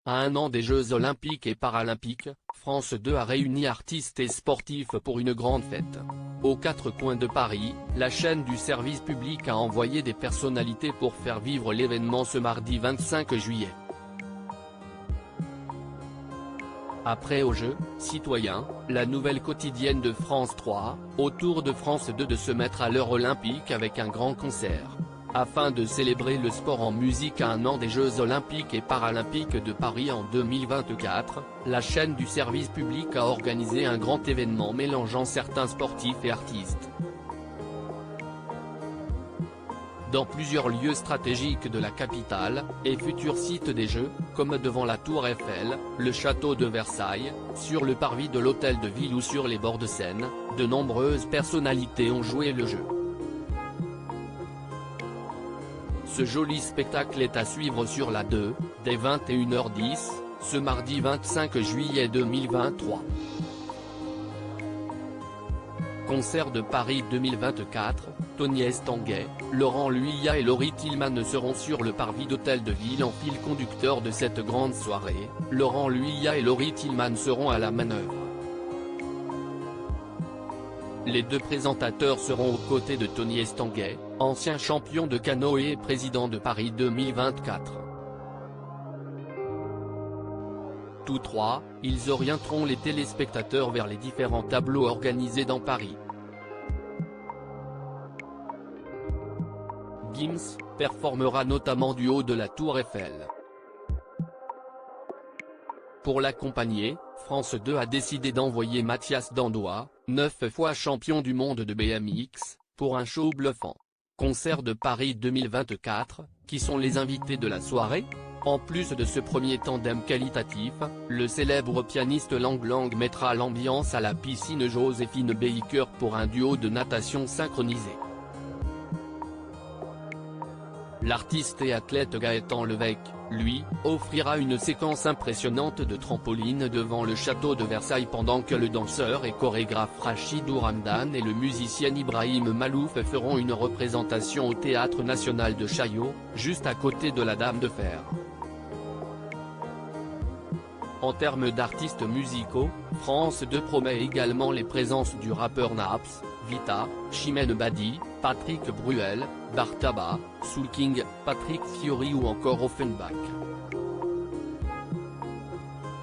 À un an des Jeux Olympiques et Paralympiques, France 2 a réuni artistes et sportifs pour une grande fête. Aux quatre coins de Paris, la chaîne du service public a envoyé des personnalités pour faire vivre l'événement ce mardi 25 juillet. Après aux Jeux, citoyens, la nouvelle quotidienne de France 3, au tour de France 2 de se mettre à l'heure olympique avec un grand concert. Afin de célébrer le sport en musique à un an des Jeux Olympiques et Paralympiques de Paris en 2024, la chaîne du service public a organisé un grand événement mélangeant certains sportifs et artistes. Dans plusieurs lieux stratégiques de la capitale, et futurs sites des Jeux, comme devant la Tour Eiffel, le château de Versailles, sur le parvis de l'Hôtel de Ville ou sur les bords de Seine, de nombreuses personnalités ont joué le jeu. Ce joli spectacle est à suivre sur la 2, dès 21h10, ce mardi 25 juillet 2023. Concert de Paris 2024, Tony Estanguet, Laurent Luyat et Laurie Tillman seront sur le parvis d'Hôtel de Ville en fil conducteur de cette grande soirée. Laurent Luyat et Laurie Tillman seront à la manœuvre. Les deux présentateurs seront aux côtés de Tony Estanguet, ancien champion de canoë et président de Paris 2024. Tous trois, ils orienteront les téléspectateurs vers les différents tableaux organisés dans Paris. Gims performera notamment du haut de la Tour Eiffel. Pour l'accompagner, France 2 a décidé d'envoyer Mathias Dandois, 9 fois champion du monde de BMX, pour un show bluffant. Concert de Paris 2024, qui sont les invités de la soirée ? En plus de ce premier tandem qualitatif, le célèbre pianiste Lang Lang mettra l'ambiance à la piscine Joséphine Baker pour un duo de natation synchronisé. L'artiste et athlète Gaëtan Levesque, lui, offrira une séquence impressionnante de trampoline devant le château de Versailles pendant que le danseur et chorégraphe Rachidou Ramdan et le musicien Ibrahim Malouf feront une représentation au Théâtre National de Chaillot, juste à côté de la Dame de Fer. En termes d'artistes musicaux, France 2 promet également les présences du rappeur Naps, Vita, Chimène Badi, Patrick Bruel, Bartaba, Soul King, Patrick Fiori ou encore Offenbach.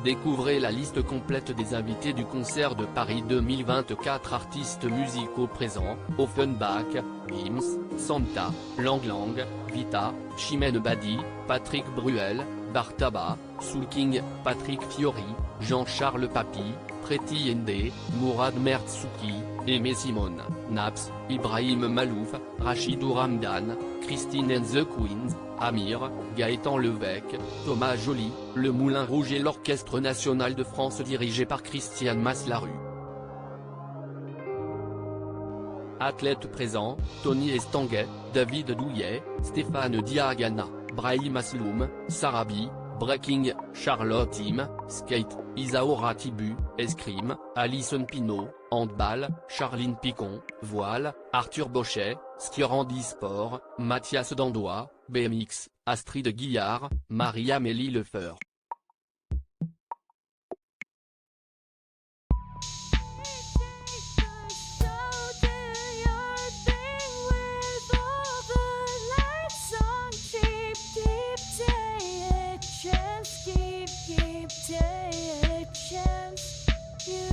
Découvrez la liste complète des invités du concert de Paris 2024. Artistes musicaux présents: Offenbach, Gims, Santa, Lang Lang, Vita, Chimène Badi, Patrick Bruel, Bartaba, Soul King, Patrick Fiori, Jean-Charles Papy, Pretty Yende, Mourad Mertsouki, Aimé Simone, Naps, Ibrahim Malouf, Rachidou Ramdan, Christine and the Queens, Amir, Gaëtan Levesque, Thomas Joly, Le Moulin Rouge et l'Orchestre National de France dirigé par Christiane Maslarue. Athlètes présents: Tony Estanguet, David Douillet, Stéphane Diagana, Brahim Asloum, Sarabi, Breaking, Charlotte Tim, Skate, Isaora Tibu, Escrime, Alison Pinault, Handball, Charline Picon, Voile, Arthur Bochet, Ski Sport, Mathias Dandois, BMX, Astrid Guillard, Marie-Amélie Lefeur. Keep day a chance. You